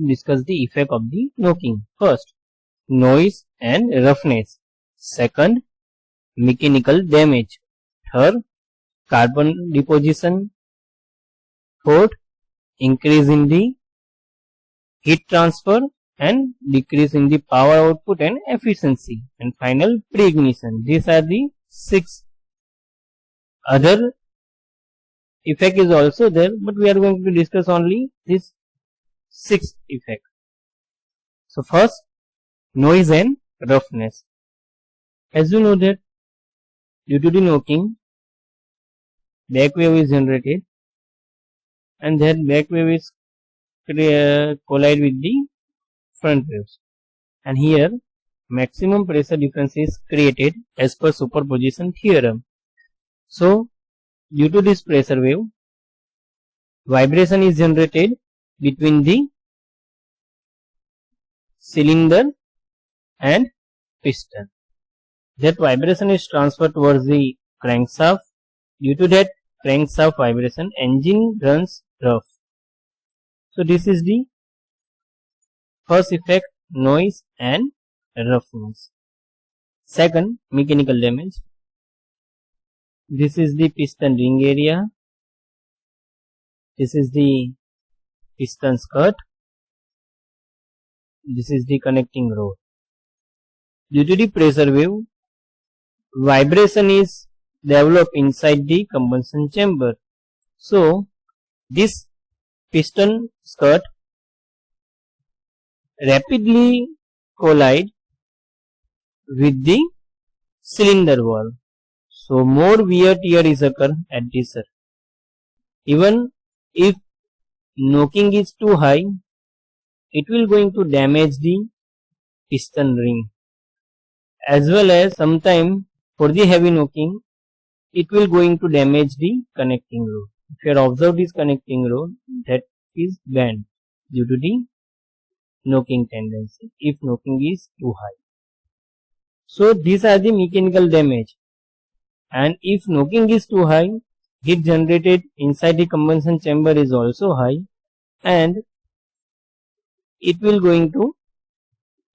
discuss the effect of the knocking. First, noise and roughness. Second, mechanical damage. Third, carbon deposition. Fourth, increase in the heat transfer and decrease in the power output and efficiency. And final, preignition. These are the 6. Other effect is also there, but we are going to discuss only this 6th effect. So first, noise and roughness. As you know that due to the knocking, back wave is generated, and that back wave is collide with the front waves, and here maximum pressure difference is created as per superposition theorem. So due to this pressure wave, vibration is generated between the cylinder and piston. That vibration is transferred towards the crankshaft. Due to that crankshaft vibration, engine runs rough. So this is the first effect, noise and roughness. Second, mechanical damage. This is the piston ring area. This is the piston skirt. This is the connecting rod. Due to the pressure wave, vibration is developed inside the combustion chamber. So this piston skirt rapidly collide with the cylinder wall. So more wear tear is occur at this surface. Even if knocking is too high, it will going to damage the piston ring, as well as sometime for the heavy knocking, it will going to damage the connecting rod. If you have observed this connecting rod, that is bent due to the knocking tendency, if knocking is too high. So these are the mechanical damage, and if knocking is too high, heat generated inside the combustion chamber is also high, and it will going to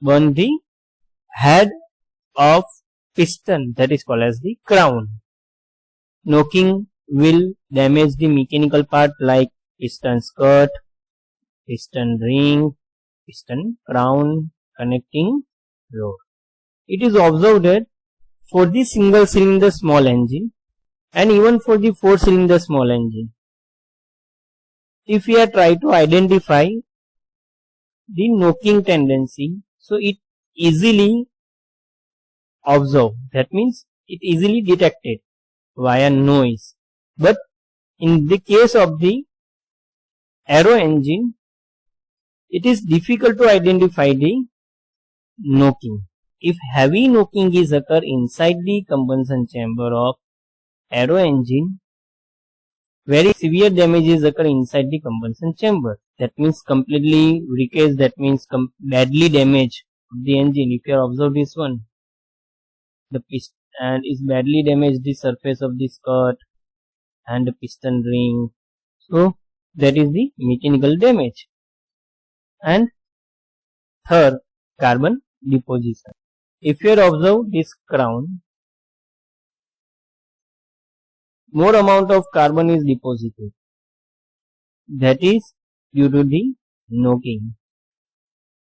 burn the head of piston, that is called as the crown. Knocking will damage the mechanical part like piston skirt, piston ring, piston crown, connecting rod. It is observed that for the single cylinder small engine and even for the 4 cylinder small engine, if we are trying to identify the knocking tendency, so it easily observed, that means it easily detected via noise. But in the case of the aero engine, it is difficult to identify the knocking. If heavy knocking is occur inside the combustion chamber of aero engine, very severe damages occur inside the combustion chamber. That means completely wreckage, that means badly damage the engine. If you observe this one, the piston and is badly damaged the surface of the skirt and the piston ring. So that is the mechanical damage. And third, carbon deposition. If you observe this crown, more amount of carbon is deposited. That is due to the knocking.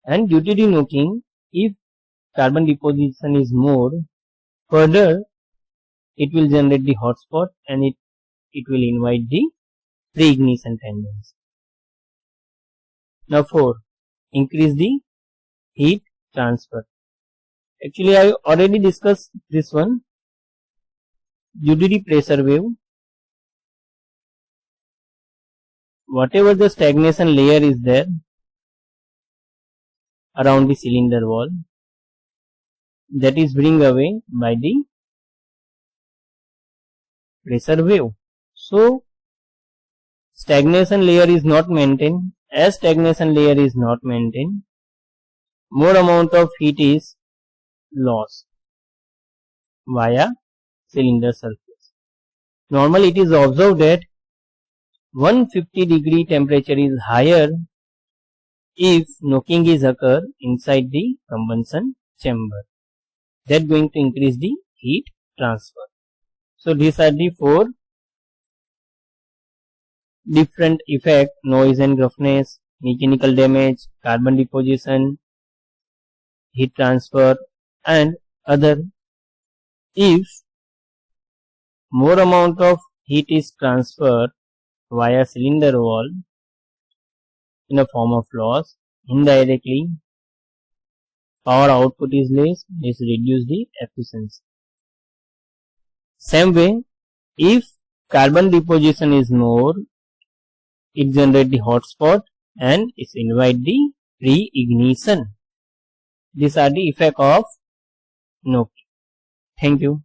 And due to the knocking, if carbon deposition is more, further it will generate the hot spot and it will invite the preignition tendency. Now 4, increase the heat transfer. Actually I already discussed this one. Due to the pressure wave, whatever the stagnation layer is there around the cylinder wall, that is bring away by the pressure wave. So stagnation layer is not maintained. As stagnation layer is not maintained, more amount of heat is lost via cylinder surface. Normally it is observed that 150 degree temperature is higher if knocking is occur inside the combustion chamber, that going to increase the heat transfer. So these are the 4 different effect: noise and roughness, mechanical damage, carbon deposition, heat transfer, and other. If more amount of heat is transferred via cylinder wall in a form of loss, indirectly power output is less, this reduce the efficiency. Same way, if carbon deposition is more, it generate the hot spot and it invite the pre-ignition. These are the effect of knocking. Thank you.